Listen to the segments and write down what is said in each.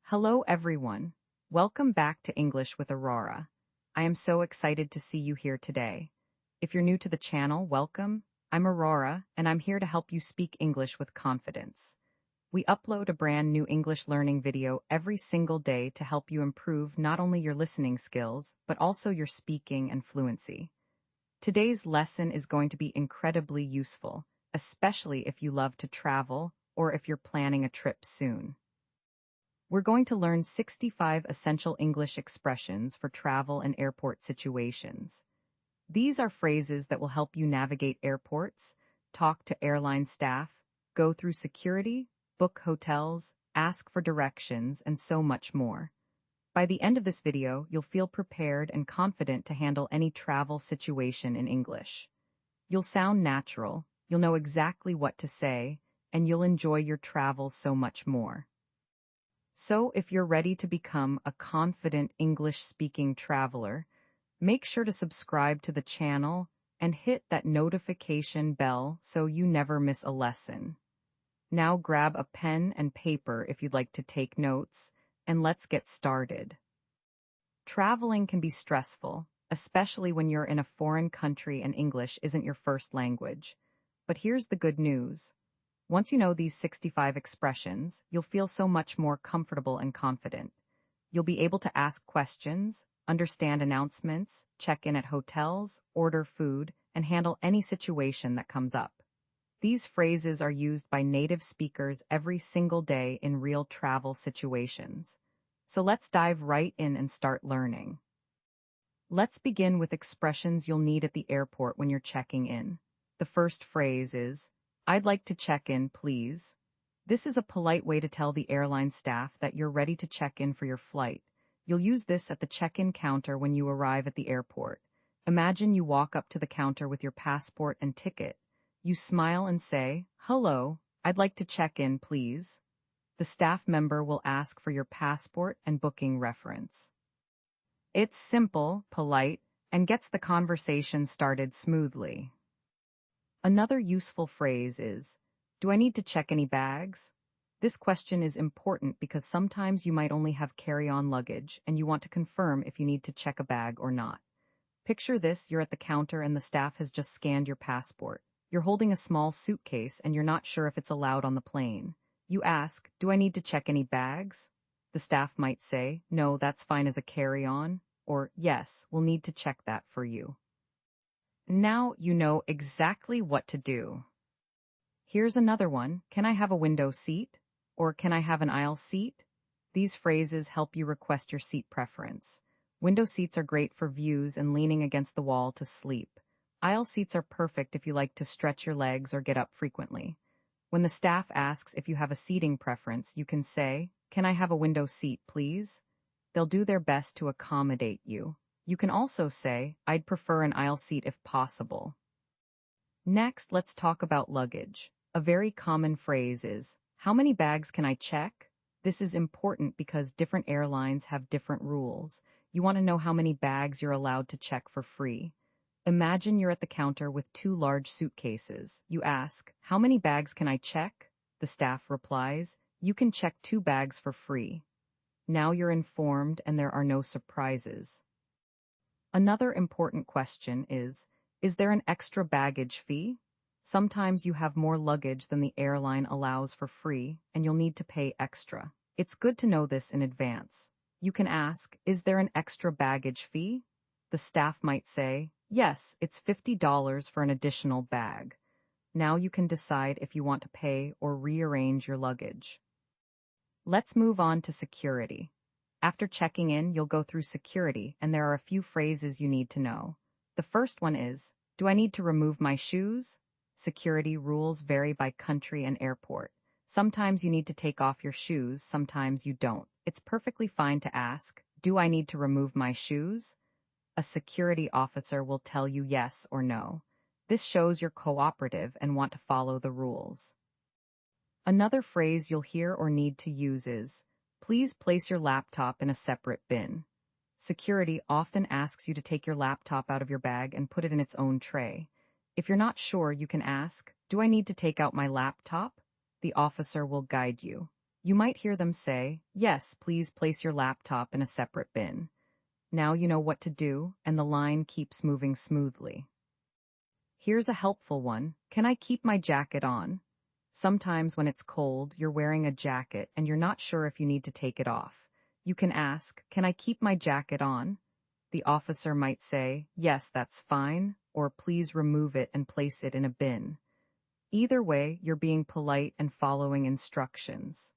Hello, everyone. Welcome back to English with Aurora. I am so excited to see you here today. If you're new to the channel, welcome. I'm Aurora, and I'm here to help you speak English with confidence. We upload a brand new English learning video every single day to help you improve not only your listening skills, but also your speaking and fluency. Today's lesson is going to be incredibly useful, especially if you love to travel or if you're planning a trip soon. We're going to learn 65 essential English expressions for travel and airport situations. These are phrases that will help you navigate airports, talk to airline staff, go through security, book hotels, ask for directions, and so much more. By the end of this video, you'll feel prepared and confident to handle any travel situation in English. You'll sound natural, you'll know exactly what to say, and you'll enjoy your travels so much more. So, if you're ready to become a confident English-speaking traveler, make sure to subscribe to the channel and hit that notification bell so you never miss a lesson. Now grab a pen and paper if you'd like to take notes, and let's get started. Traveling can be stressful, especially when you're in a foreign country and English isn't your first language. But here's the good news. Once you know these 65 expressions, you'll feel so much more comfortable and confident. You'll be able to ask questions, understand announcements, check in at hotels, order food, and handle any situation that comes up. These phrases are used by native speakers every single day in real travel situations. So let's dive right in and start learning. Let's begin with expressions you'll need at the airport when you're checking in. The first phrase is, "I'd like to check in, please." This is a polite way to tell the airline staff that you're ready to check in for your flight. You'll use this at the check-in counter when you arrive at the airport. Imagine you walk up to the counter with your passport and ticket. You smile and say, "Hello, I'd like to check in, please." The staff member will ask for your passport and booking reference. It's simple, polite, and gets the conversation started smoothly. Another useful phrase is, "Do I need to check any bags?" This question is important because sometimes you might only have carry-on luggage and you want to confirm if you need to check a bag or not. Picture this, you're at the counter and the staff has just scanned your passport. You're holding a small suitcase and you're not sure if it's allowed on the plane. You ask, "Do I need to check any bags?" The staff might say, "No, that's fine as a carry-on," or "Yes, we'll need to check that for you." Now you know exactly what to do. Here's another one. "Can I have a window seat?" Or "Can I have an aisle seat?" These phrases help you request your seat preference. Window seats are great for views and leaning against the wall to sleep. Aisle seats are perfect if you like to stretch your legs or get up frequently. When the staff asks if you have a seating preference, you can say, "Can I have a window seat, please?" They'll do their best to accommodate you. You can also say, "I'd prefer an aisle seat if possible." Next, let's talk about luggage. A very common phrase is, "How many bags can I check?" This is important because different airlines have different rules. You want to know how many bags you're allowed to check for free. Imagine you're at the counter with 2 large suitcases. You ask, "How many bags can I check?" The staff replies, "You can check 2 bags for free." Now you're informed and there are no surprises. Another important question is there an extra baggage fee? Sometimes you have more luggage than the airline allows for free, and you'll need to pay extra. It's good to know this in advance. You can ask, "Is there an extra baggage fee?" The staff might say, "Yes, it's $50 for an additional bag." Now you can decide if you want to pay or rearrange your luggage. Let's move on to security. After checking in, you'll go through security, and there are a few phrases you need to know. The first one is, "Do I need to remove my shoes?" Security rules vary by country and airport. Sometimes you need to take off your shoes, sometimes you don't. It's perfectly fine to ask, "Do I need to remove my shoes?" A security officer will tell you yes or no. This shows you're cooperative and want to follow the rules. Another phrase you'll hear or need to use is, "Please place your laptop in a separate bin." Security often asks you to take your laptop out of your bag and put it in its own tray. If you're not sure, you can ask, "Do I need to take out my laptop?" The officer will guide you. You might hear them say, "Yes, please place your laptop in a separate bin." Now you know what to do, and the line keeps moving smoothly. Here's a helpful one. Can I keep my jacket on? Sometimes when it's cold, you're wearing a jacket and you're not sure if you need to take it off. You can ask, "Can I keep my jacket on?" The officer might say, "Yes, that's fine," or "Please remove it and place it in a bin." Either way, you're being polite and following instructions.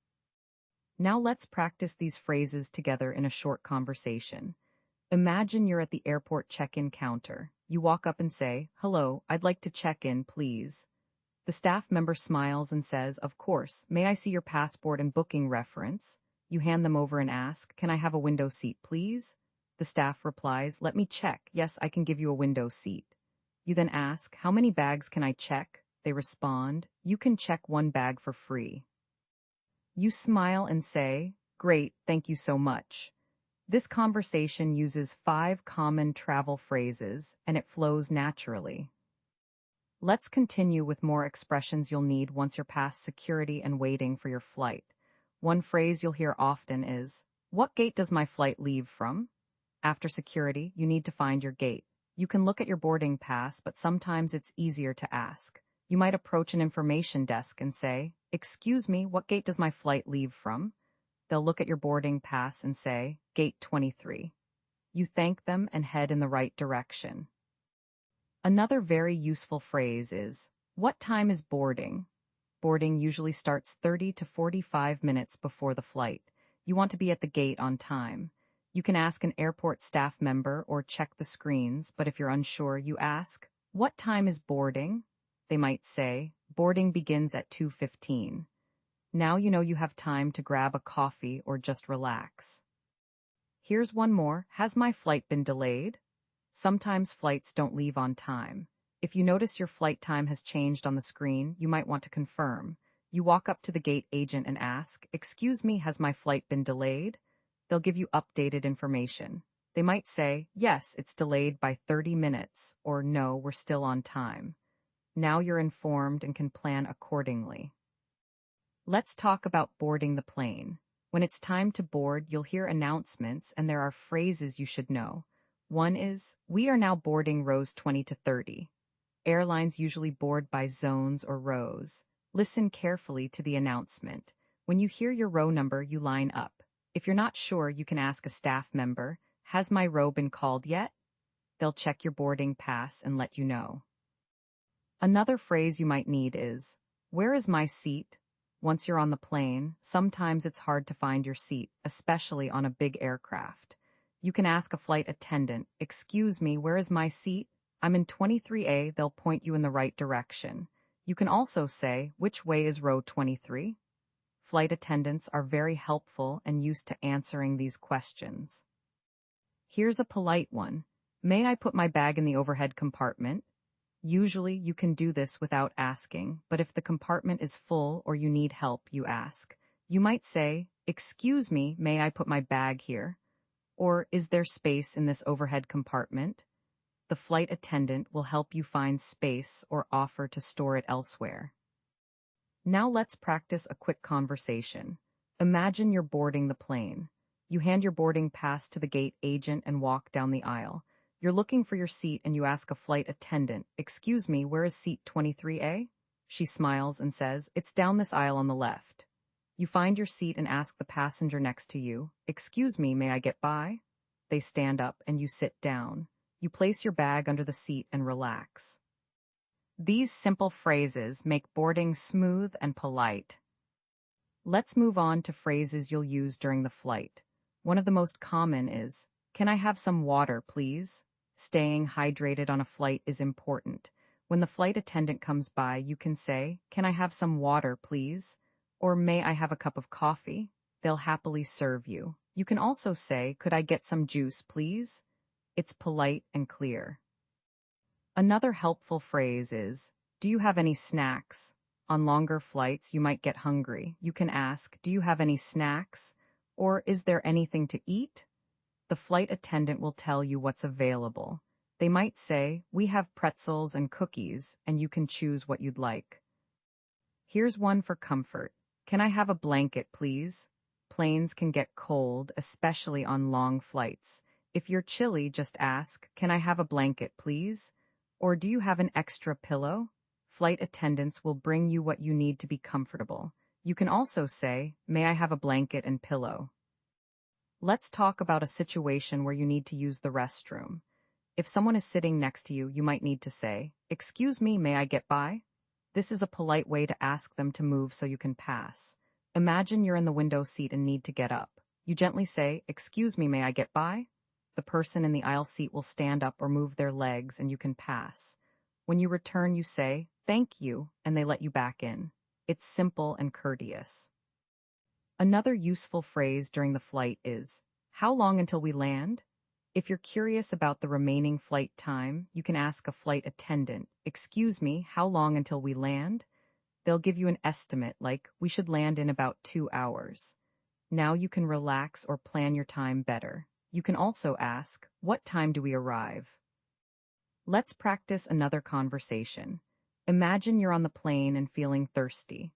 Now let's practice these phrases together in a short conversation. Imagine you're at the airport check-in counter. You walk up and say, "Hello, I'd like to check in, please." The staff member smiles and says, "Of course, may I see your passport and booking reference?" You hand them over and ask, "Can I have a window seat, please?" The staff replies, "Let me check. Yes, I can give you a window seat." You then ask, "How many bags can I check?" They respond, "You can check one bag for free." You smile and say, "Great, thank you so much." This conversation uses 5 common travel phrases, and it flows naturally. Let's continue with more expressions you'll need once you're past security and waiting for your flight. One phrase you'll hear often is, "What gate does my flight leave from?" After security, you need to find your gate. You can look at your boarding pass, but sometimes it's easier to ask. You might approach an information desk and say, "Excuse me, what gate does my flight leave from?" They'll look at your boarding pass and say, "Gate 23." You thank them and head in the right direction. Another very useful phrase is, "What time is boarding?" Boarding usually starts 30 to 45 minutes before the flight. You want to be at the gate on time. You can ask an airport staff member or check the screens, but if you're unsure, you ask, "What time is boarding?" They might say, "Boarding begins at 2:15. Now you know you have time to grab a coffee or just relax. Here's one more. Has my flight been delayed? Sometimes flights don't leave on time. If you notice your flight time has changed on the screen, you might want to confirm. You walk up to the gate agent and ask, "Excuse me, has my flight been delayed?" They'll give you updated information. They might say, "Yes, it's delayed by 30 minutes," or "No, we're still on time." Now you're informed and can plan accordingly. Let's talk about boarding the plane. When it's time to board, you'll hear announcements and there are phrases you should know. One is, "We are now boarding rows 20 to 30. Airlines usually board by zones or rows. Listen carefully to the announcement. When you hear your row number, you line up. If you're not sure, you can ask a staff member, "Has my row been called yet?" They'll check your boarding pass and let you know. Another phrase you might need is, "Where is my seat?" Once you're on the plane, sometimes it's hard to find your seat, especially on a big aircraft. You can ask a flight attendant, "Excuse me, where is my seat?" "I'm in 23A, they'll point you in the right direction. You can also say, "Which way is row 23? Flight attendants are very helpful and used to answering these questions. Here's a polite one. "May I put my bag in the overhead compartment?" Usually, you can do this without asking, but if the compartment is full or you need help, you ask. You might say, "Excuse me, may I put my bag here?" Or, "Is there space in this overhead compartment?" The flight attendant will help you find space or offer to store it elsewhere. Now let's practice a quick conversation. Imagine you're boarding the plane. You hand your boarding pass to the gate agent and walk down the aisle. You're looking for your seat and you ask a flight attendant, "Excuse me, where is seat 23A? She smiles and says, "It's down this aisle on the left." You find your seat and ask the passenger next to you, "Excuse me, may I get by?" They stand up and you sit down. You place your bag under the seat and relax. These simple phrases make boarding smooth and polite. Let's move on to phrases you'll use during the flight. One of the most common is, "Can I have some water, please?" Staying hydrated on a flight is important. When the flight attendant comes by, you can say, "Can I have some water, please?" Or, "May I have a cup of coffee?" They'll happily serve you. You can also say, "Could I get some juice, please?" It's polite and clear. Another helpful phrase is, "Do you have any snacks?" On longer flights, you might get hungry. You can ask, "Do you have any snacks?" Or, "Is there anything to eat?" The flight attendant will tell you what's available. They might say, "We have pretzels and cookies, and you can choose what you'd like." Here's one for comfort. Can I have a blanket, please? Planes can get cold, especially on long flights. If you're chilly, just ask, can I have a blanket, please? Or do you have an extra pillow? Flight attendants will bring you what you need to be comfortable. You can also say, may I have a blanket and pillow? Let's talk about a situation where you need to use the restroom. If someone is sitting next to you, you might need to say, excuse me, may I get by? This is a polite way to ask them to move so you can pass. Imagine you're in the window seat and need to get up. You gently say, excuse me, may I get by? The person in the aisle seat will stand up or move their legs and you can pass. When you return, you say, thank you, and they let you back in. It's simple and courteous. Another useful phrase during the flight is, how long until we land? If you're curious about the remaining flight time, you can ask a flight attendant, excuse me, how long until we land? They'll give you an estimate like, we should land in about 2 hours. Now you can relax or plan your time better. You can also ask, what time do we arrive? Let's practice another conversation. Imagine you're on the plane and feeling thirsty.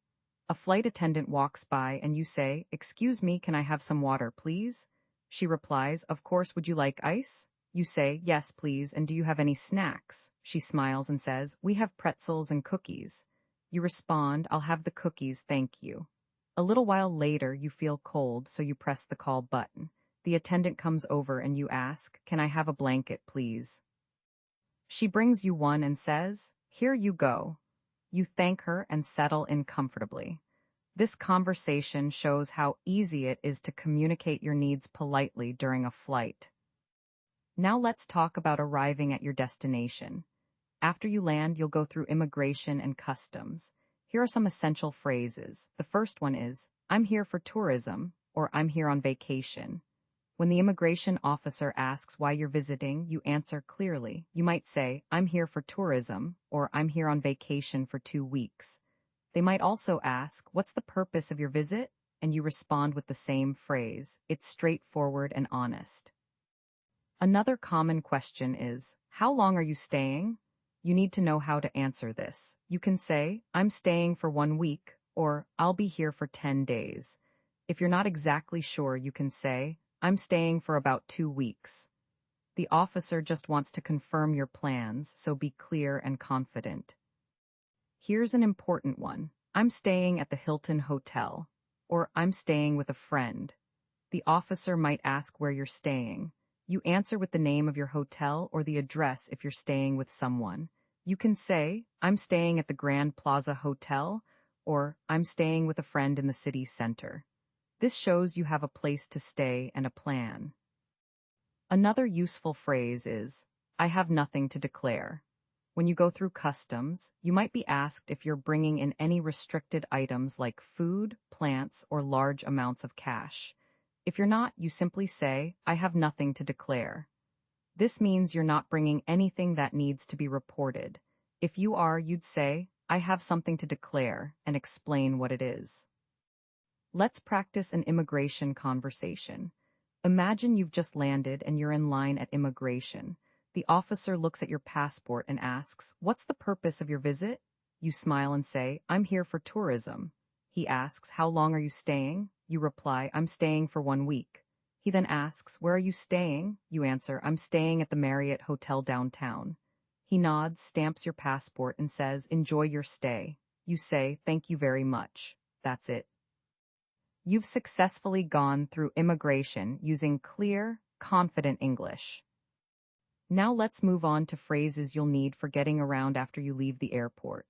A flight attendant walks by and you say, excuse me, can I have some water, please? She replies, of course, would you like ice? You say, yes, please, and do you have any snacks? She smiles and says, we have pretzels and cookies. You respond, I'll have the cookies, thank you. A little while later, you feel cold, so you press the call button. The attendant comes over and you ask, can I have a blanket, please? She brings you one and says, here you go. You thank her and settle in comfortably. This conversation shows how easy it is to communicate your needs politely during a flight. Now let's talk about arriving at your destination. After you land, you'll go through immigration and customs. Here are some essential phrases. The first one is, I'm here for tourism, or I'm here on vacation. When the immigration officer asks why you're visiting, you answer clearly. You might say, I'm here for tourism, or I'm here on vacation for 2 weeks. They might also ask, what's the purpose of your visit? And you respond with the same phrase. It's straightforward and honest. Another common question is, how long are you staying? You need to know how to answer this. You can say, I'm staying for 1 week, or I'll be here for 10 days. If you're not exactly sure, you can say, I'm staying for about 2 weeks. The officer just wants to confirm your plans, so be clear and confident. Here's an important one. I'm staying at the Hilton Hotel, or I'm staying with a friend. The officer might ask where you're staying. You answer with the name of your hotel or the address if you're staying with someone. You can say, I'm staying at the Grand Plaza Hotel, or I'm staying with a friend in the city center. This shows you have a place to stay and a plan. Another useful phrase is, I have nothing to declare. When you go through customs, you might be asked if you're bringing in any restricted items like food, plants, or large amounts of cash. If you're not, you simply say, I have nothing to declare. This means you're not bringing anything that needs to be reported. If you are, you'd say, I have something to declare, and explain what it is. Let's practice an immigration conversation. Imagine you've just landed and you're in line at immigration. The officer looks at your passport and asks, what's the purpose of your visit? You smile and say, I'm here for tourism. He asks, how long are you staying? You reply, I'm staying for 1 week. He then asks, where are you staying? You answer, I'm staying at the Marriott Hotel downtown. He nods, stamps your passport, and says, enjoy your stay. You say, thank you very much. That's it. You've successfully gone through immigration using clear, confident English. Now let's move on to phrases you'll need for getting around after you leave the airport.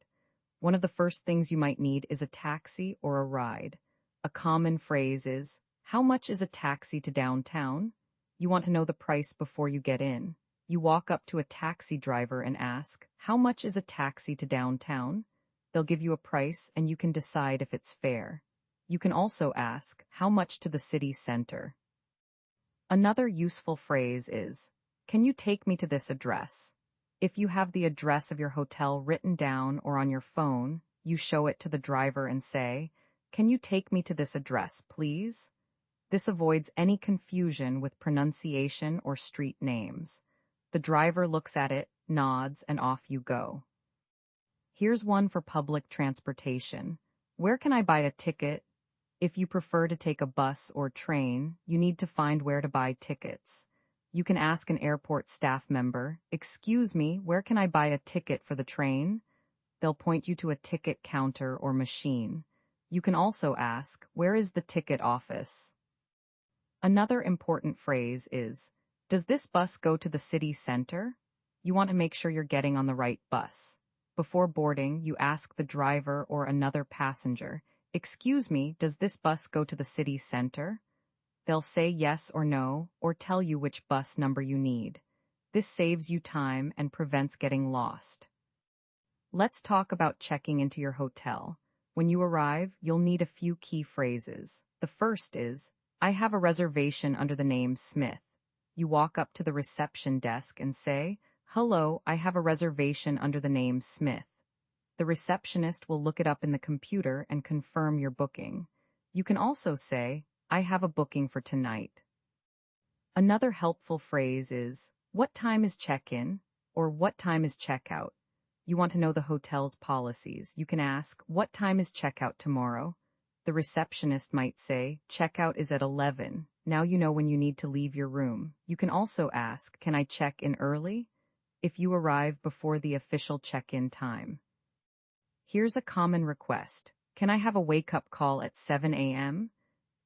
One of the first things you might need is a taxi or a ride. A common phrase is, how much is a taxi to downtown? You want to know the price before you get in. You walk up to a taxi driver and ask, how much is a taxi to downtown? They'll give you a price and you can decide if it's fair. You can also ask, how much to the city center? Another useful phrase is, can you take me to this address? If you have the address of your hotel written down or on your phone, you show it to the driver and say, can you take me to this address, please? This avoids any confusion with pronunciation or street names. The driver looks at it, nods, and off you go. Here's one for public transportation. Where can I buy a ticket? If you prefer to take a bus or train, you need to find where to buy tickets. You can ask an airport staff member, "Excuse me, where can I buy a ticket for the train?" They'll point you to a ticket counter or machine. You can also ask, "Where is the ticket office?" Another important phrase is, "Does this bus go to the city center?" You want to make sure you're getting on the right bus. Before boarding, you ask the driver or another passenger, "Excuse me, does this bus go to the city center?" They'll say yes or no, or tell you which bus number you need. This saves you time and prevents getting lost. Let's talk about checking into your hotel. When you arrive, you'll need a few key phrases. The first is, "I have a reservation under the name Smith." You walk up to the reception desk and say, "Hello, I have a reservation under the name Smith." The receptionist will look it up in the computer and confirm your booking. You can also say, "I have a booking for tonight." Another helpful phrase is, "What time is check-in?" or "What time is check-out?" You want to know the hotel's policies. You can ask, "What time is check-out tomorrow?" The receptionist might say, "Check-out is at 11. Now you know when you need to leave your room." You can also ask, "Can I check in early?" if you arrive before the official check-in time. Here's a common request. "Can I have a wake-up call at 7 a.m.?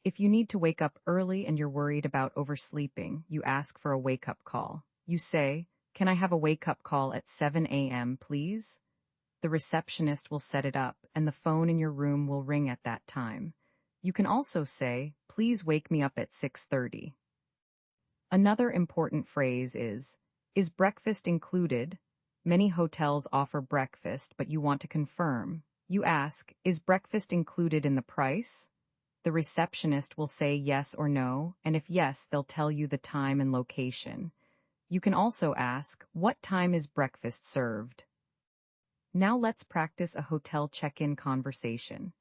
If you need to wake up early and you're worried about oversleeping, you ask for a wake-up call. You say, "Can I have a wake-up call at 7 a.m., please?" The receptionist will set it up, and the phone in your room will ring at that time. You can also say, "Please wake me up at 6:30. Another important phrase is breakfast included? Many hotels offer breakfast, but you want to confirm. You ask, "Is breakfast included in the price?" The receptionist will say yes or no, and if yes, they'll tell you the time and location. You can also ask, "What time is breakfast served?" Now let's practice a hotel check-in conversation.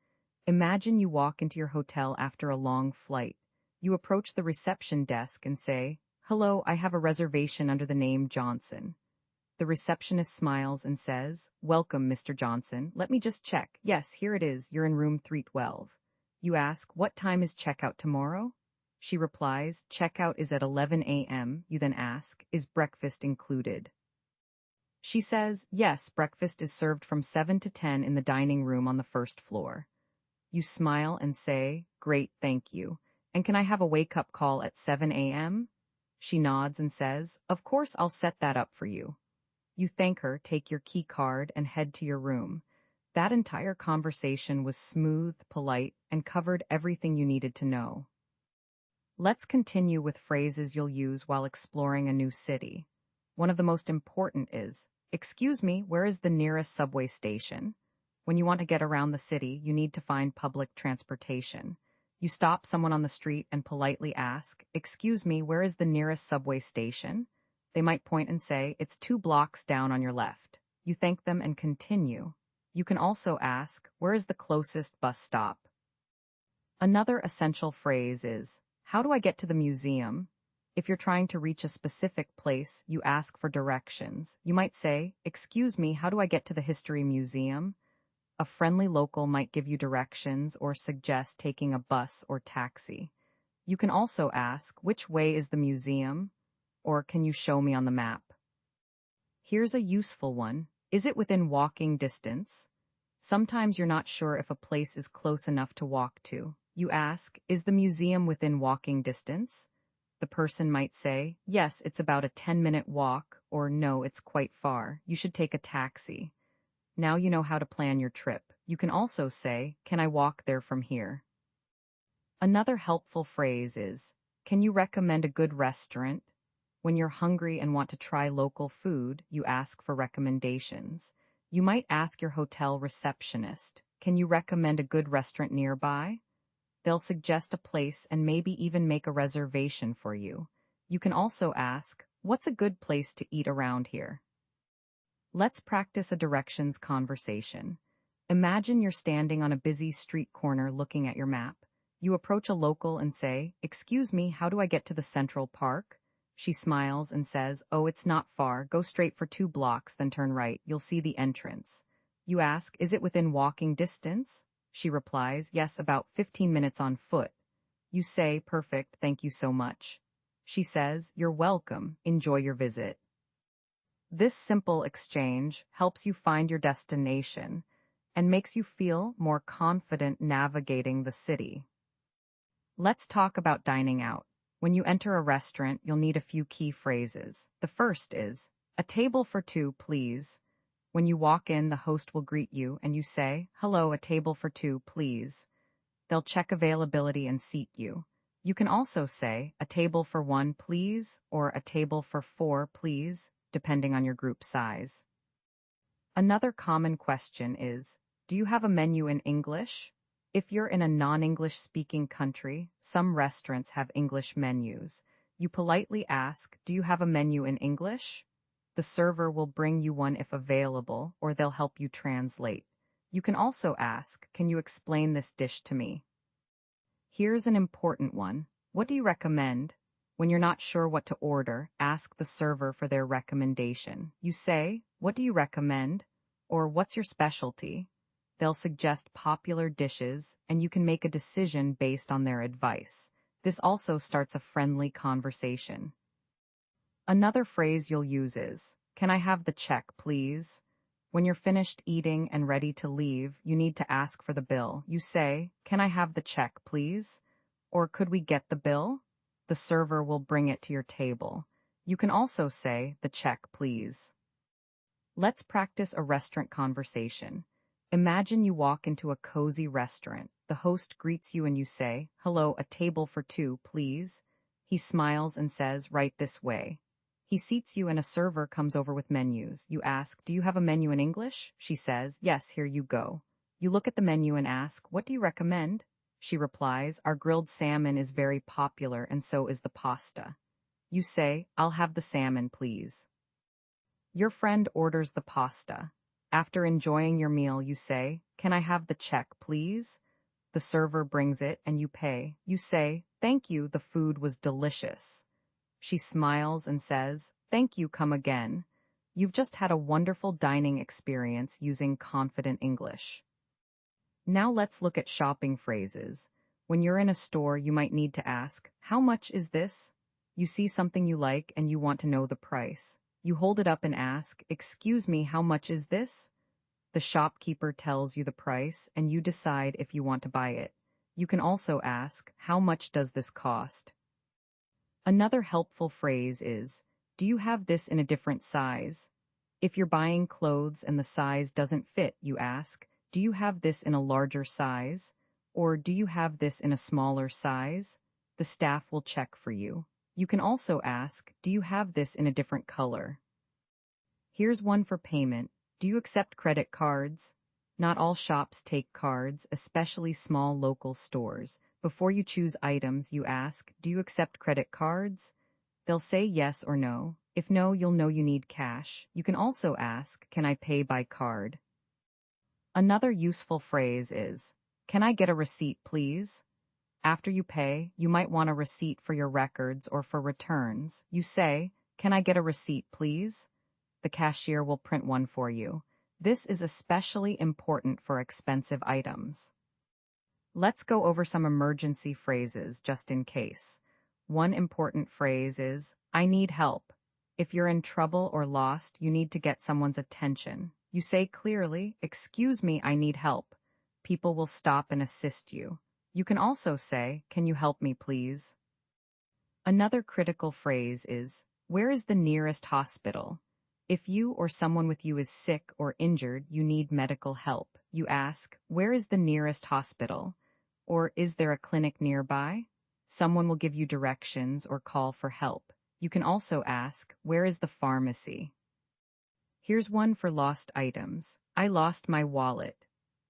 Imagine you walk into your hotel after a long flight. You approach the reception desk and say, "Hello, I have a reservation under the name Johnson." The receptionist smiles and says, "Welcome, Mr. Johnson. Let me just check. Yes, here it is. You're in room 312. You ask, "What time is checkout tomorrow?" She replies, "Checkout is at 11 a.m. You then ask, "Is breakfast included?" She says, "Yes, breakfast is served from 7 to 10 in the dining room on the first floor." You smile and say, "Great, thank you. And can I have a wake-up call at 7 a.m.? She nods and says, "Of course, I'll set that up for you." You thank her, take your key card, and head to your room. That entire conversation was smooth, polite, and covered everything you needed to know. Let's continue with phrases you'll use while exploring a new city. One of the most important is, "Excuse me, where is the nearest subway station?" When you want to get around the city, you need to find public transportation. You stop someone on the street and politely ask, "Excuse me, where is the nearest subway station?" They might point and say, "It's 2 blocks down on your left." You thank them and continue. You can also ask, "Where is the closest bus stop?" Another essential phrase is, "How do I get to the museum?" If you're trying to reach a specific place, you ask for directions. You might say, "Excuse me, how do I get to the History Museum?" A friendly local might give you directions or suggest taking a bus or taxi. You can also ask, "Which way is the museum?" or "Can you show me on the map?" Here's a useful one. Is it within walking distance? Sometimes you're not sure if a place is close enough to walk to. You ask, "Is the museum within walking distance?" The person might say, "Yes, it's about a 10-minute walk," or "No, it's quite far. You should take a taxi." Now you know how to plan your trip. You can also say, "Can I walk there from here?" Another helpful phrase is, "Can you recommend a good restaurant?" When you're hungry and want to try local food, you ask for recommendations. You might ask your hotel receptionist, "Can you recommend a good restaurant nearby?" They'll suggest a place and maybe even make a reservation for you. You can also ask, "What's a good place to eat around here?" Let's practice a directions conversation. Imagine you're standing on a busy street corner looking at your map. You approach a local and say, "Excuse me, how do I get to the Central Park?" She smiles and says, "Oh, it's not far. Go straight for 2 blocks, then turn right. You'll see the entrance." You ask, "Is it within walking distance?" She replies, yes, about 15 minutes on foot. You say, perfect, thank you so much. She says, you're welcome, enjoy your visit. This simple exchange helps you find your destination and makes you feel more confident navigating the city. Let's talk about dining out. When you enter a restaurant, you'll need a few key phrases. The first is, a table for two, please. When you walk in, the host will greet you and you say, hello, a table for two, please. They'll check availability and seat you. You can also say, a table for one, please, or a table for four, please, depending on your group size. Another common question is, do you have a menu in English? If you're in a non-English speaking country, some restaurants have English menus. You politely ask, do you have a menu in English? The server will bring you one if available, or they'll help you translate. You can also ask, can you explain this dish to me? Here's an important one. What do you recommend? When you're not sure what to order, ask the server for their recommendation. You say, what do you recommend? Or what's your specialty? They'll suggest popular dishes, and you can make a decision based on their advice. This also starts a friendly conversation. Another phrase you'll use is, can I have the check, please? When you're finished eating and ready to leave, you need to ask for the bill. You say, can I have the check, please? Or could we get the bill? The server will bring it to your table. You can also say, the check, please. Let's practice a restaurant conversation. Imagine you walk into a cozy restaurant. The host greets you and you say, hello, a table for two, please. He smiles and says, right this way. He seats you and a server comes over with menus. You ask, do you have a menu in English? She says, yes, here you go. You look at the menu and ask, what do you recommend? She replies, our grilled salmon is very popular and so is the pasta. You say, I'll have the salmon, please. Your friend orders the pasta. After enjoying your meal, you say, can I have the check, please? The server brings it and you pay. You say, thank you, the food was delicious. She smiles and says, thank you, come again. You've just had a wonderful dining experience using confident English. Now let's look at shopping phrases. When you're in a store, you might need to ask, how much is this? You see something you like and you want to know the price. You hold it up and ask, excuse me, how much is this? The shopkeeper tells you the price and you decide if you want to buy it. You can also ask, how much does this cost? Another helpful phrase is, do you have this in a different size? If you're buying clothes and the size doesn't fit, you ask, do you have this in a larger size? Or do you have this in a smaller size? The staff will check for you. You can also ask, do you have this in a different color? Here's one for payment. Do you accept credit cards? Not all shops take cards, especially small local stores. Before you choose items, you ask, do you accept credit cards? They'll say yes or no. If no, you'll know you need cash. You can also ask, can I pay by card? Another useful phrase is, can I get a receipt, please? After you pay, you might want a receipt for your records or for returns. You say, can I get a receipt, please? The cashier will print one for you. This is especially important for expensive items. Let's go over some emergency phrases just in case. One important phrase is, I need help. If you're in trouble or lost, you need to get someone's attention. You say clearly, excuse me, I need help. People will stop and assist you. You can also say, can you help me, please? Another critical phrase is, where is the nearest hospital? If you or someone with you is sick or injured, you need medical help. You ask, where is the nearest hospital? Or is there a clinic nearby? Someone will give you directions or call for help. You can also ask, where is the pharmacy? Here's one for lost items. I lost my wallet.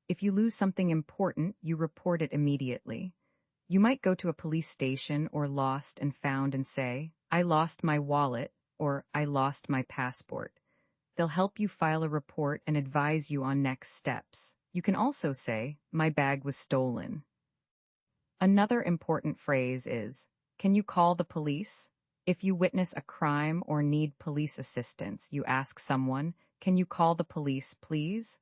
If you lose something important, you report it immediately. You might go to a police station or lost and found and say, I lost my wallet, or I lost my passport. They'll help you file a report and advise you on next steps. You can also say, my bag was stolen. Another important phrase is, can you call the police? If you witness a crime or need police assistance, you ask someone, can you call the police, please?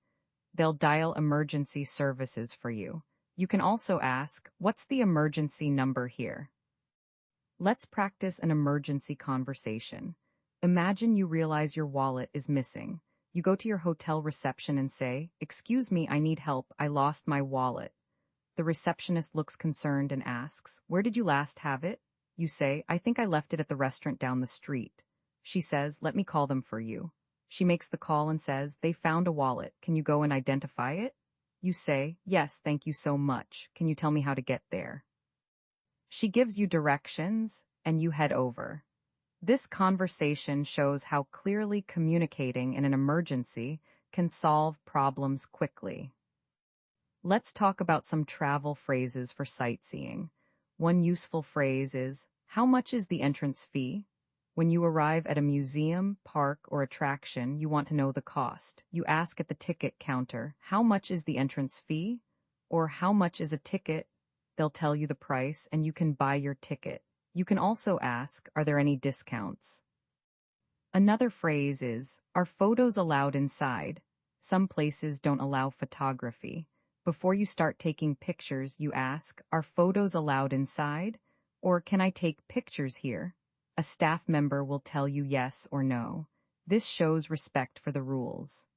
They'll dial emergency services for you. You can also ask, what's the emergency number here? Let's practice an emergency conversation. Imagine you realize your wallet is missing. You go to your hotel reception and say, "Excuse me, I need help. I lost my wallet." The receptionist looks concerned and asks, "Where did you last have it?" You say, "I think I left it at the restaurant down the street." She says, "Let me call them for you." She makes the call and says, "They found a wallet. Can you go and identify it?" You say, "Yes, thank you so much. Can you tell me how to get there?" She gives you directions, and you head over. This conversation shows how clearly communicating in an emergency can solve problems quickly. Let's talk about some travel phrases for sightseeing. One useful phrase is, "How much is the entrance fee?" When you arrive at a museum, park, or attraction, you want to know the cost. You ask at the ticket counter, "How much is the entrance fee?" Or "How much is a ticket?" They'll tell you the price and you can buy your ticket. You can also ask, "Are there any discounts?" Another phrase is, "Are photos allowed inside?" Some places don't allow photography. Before you start taking pictures, you ask, "Are photos allowed inside?" Or "Can I take pictures here?" A staff member will tell you yes or no. This shows respect for the rules.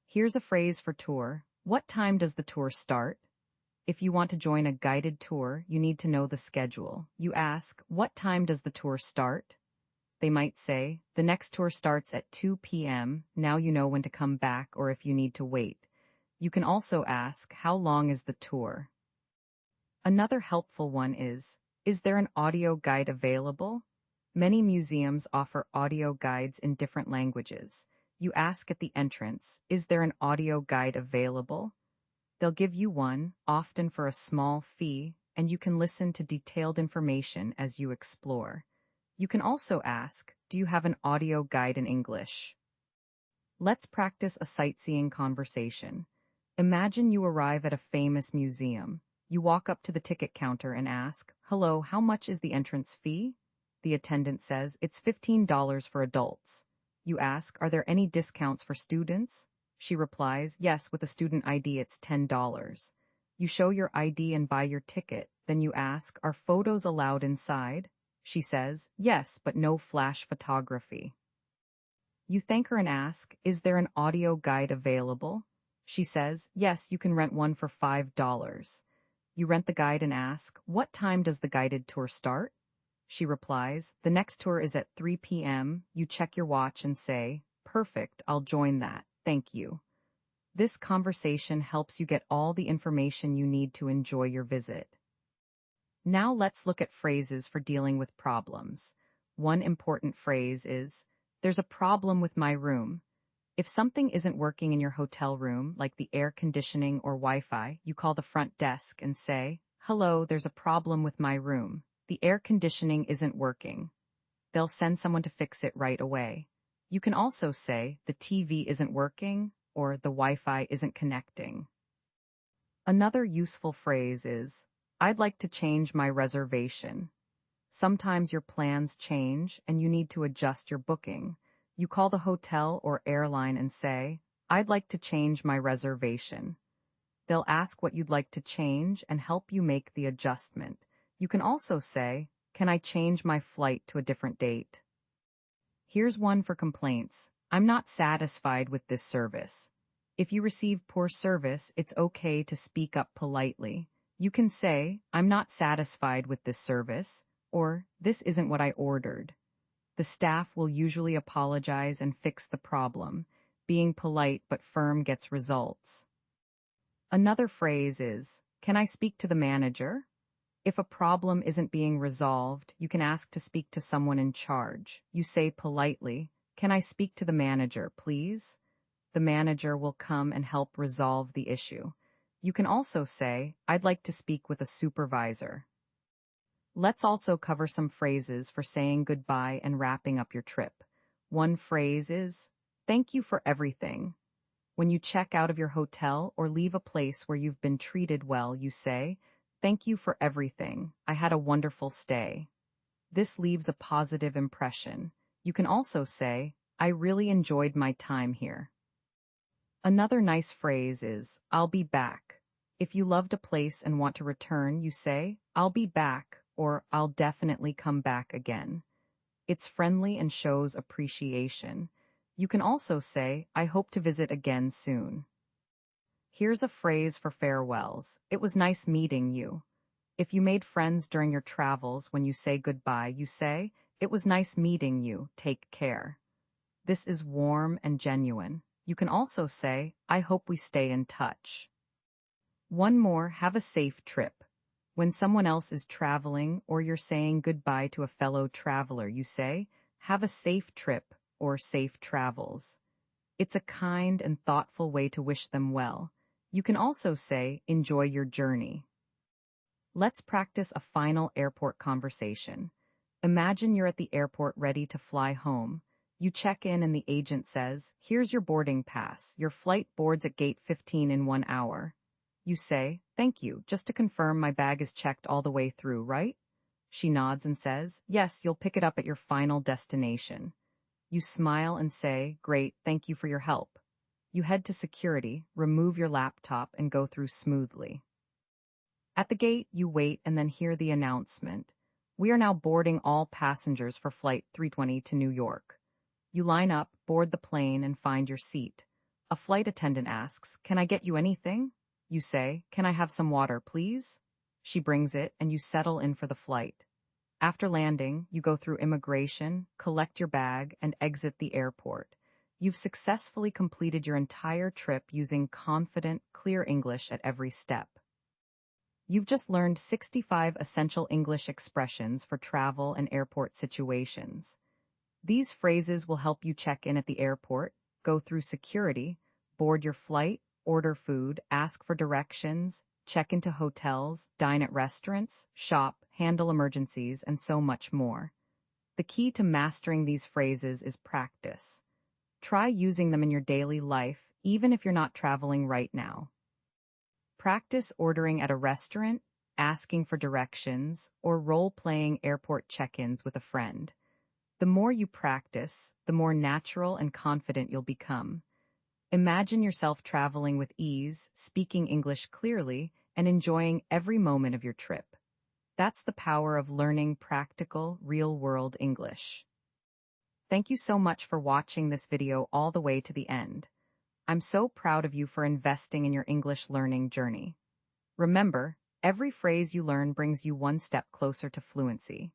Here's a phrase for tour. What time does the tour start? If you want to join a guided tour, you need to know the schedule. You ask, "What time does the tour start?" They might say, "The next tour starts at 2 p.m. Now you know when to come back or if you need to wait." You can also ask, "How long is the tour?" Another helpful one is there an audio guide available? Many museums offer audio guides in different languages. You ask at the entrance, "Is there an audio guide available?" They'll give you one, often for a small fee, and you can listen to detailed information as you explore. You can also ask, "Do you have an audio guide in English?" Let's practice a sightseeing conversation. Imagine you arrive at a famous museum. You walk up to the ticket counter and ask, "Hello, how much is the entrance fee?" The attendant says, "It's $15 for adults." You ask, "Are there any discounts for students?" She replies, "Yes, with a student ID it's $10. You show your ID and buy your ticket. Then you ask, "Are photos allowed inside?" She says, "Yes, but no flash photography." You thank her and ask, "Is there an audio guide available?" She says, "Yes, you can rent one for $5. You rent the guide and ask, "What time does the guided tour start?" She replies, "The next tour is at 3 p.m. You check your watch and say, "Perfect, I'll join that. Thank you." This conversation helps you get all the information you need to enjoy your visit. Now let's look at phrases for dealing with problems. One important phrase is, "There's a problem with my room." If something isn't working in your hotel room, like the air conditioning or Wi-Fi, you call the front desk and say, "Hello, there's a problem with my room. The air conditioning isn't working." They'll send someone to fix it right away. You can also say, "The TV isn't working," or "The Wi-Fi isn't connecting." Another useful phrase is, "I'd like to change my reservation." Sometimes your plans change and you need to adjust your booking. You call the hotel or airline and say, "I'd like to change my reservation." They'll ask what you'd like to change and help you make the adjustment. You can also say, "Can I change my flight to a different date?" Here's one for complaints. "I'm not satisfied with this service." If you receive poor service, it's okay to speak up politely. You can say, "I'm not satisfied with this service," or "This isn't what I ordered." The staff will usually apologize and fix the problem. Being polite but firm gets results. Another phrase is, "Can I speak to the manager?" If a problem isn't being resolved, you can ask to speak to someone in charge. You say politely, "Can I speak to the manager, please?" The manager will come and help resolve the issue. You can also say, "I'd like to speak with a supervisor." Let's also cover some phrases for saying goodbye and wrapping up your trip. One phrase is, "Thank you for everything." When you check out of your hotel or leave a place where you've been treated well, you say, "Thank you for everything. I had a wonderful stay." This leaves a positive impression. You can also say, "I really enjoyed my time here." Another nice phrase is, I'll be back. If you loved a place and want to return, you say, I'll be back, or I'll definitely come back again. It's friendly and shows appreciation. You can also say, I hope to visit again soon. Here's a phrase for farewells. It was nice meeting you. If you made friends during your travels, when you say goodbye, you say, it was nice meeting you, take care. This is warm and genuine. You can also say, I hope we stay in touch. One more, have a safe trip. When someone else is traveling or you're saying goodbye to a fellow traveler, you say, have a safe trip or safe travels. It's a kind and thoughtful way to wish them well. You can also say, enjoy your journey. Let's practice a final airport conversation. Imagine you're at the airport ready to fly home. You check in and the agent says, here's your boarding pass. Your flight boards at gate 15 in 1 hour. You say, thank you, just to confirm my bag is checked all the way through, right? She nods and says, yes, you'll pick it up at your final destination. You smile and say, great, thank you for your help. You head to security, remove your laptop, and go through smoothly. At the gate, you wait and then hear the announcement. We are now boarding all passengers for Flight 320 to New York. You line up, board the plane, and find your seat. A flight attendant asks, can I get you anything? You say, can I have some water, please? She brings it, and you settle in for the flight. After landing, you go through immigration, collect your bag, and exit the airport. You've successfully completed your entire trip using confident, clear English at every step. You've just learned 65 essential English expressions for travel and airport situations. These phrases will help you check in at the airport, go through security, board your flight, order food, ask for directions, check into hotels, dine at restaurants, shop, handle emergencies, and so much more. The key to mastering these phrases is practice. Try using them in your daily life, even if you're not traveling right now. Practice ordering at a restaurant, asking for directions, or role-playing airport check-ins with a friend. The more you practice, the more natural and confident you'll become. Imagine yourself traveling with ease, speaking English clearly, and enjoying every moment of your trip. That's the power of learning practical, real-world English. Thank you so much for watching this video all the way to the end. I'm so proud of you for investing in your English learning journey. Remember, every phrase you learn brings you one step closer to fluency.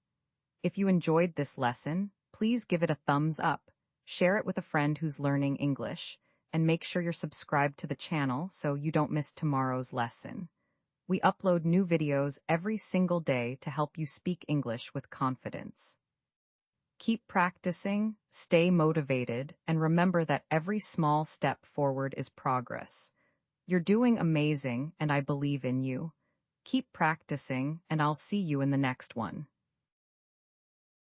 If you enjoyed this lesson, please give it a thumbs up, share it with a friend who's learning English, and make sure you're subscribed to the channel so you don't miss tomorrow's lesson. We upload new videos every single day to help you speak English with confidence. Keep practicing, stay motivated, and remember that every small step forward is progress. You're doing amazing, and I believe in you. Keep practicing, and I'll see you in the next one.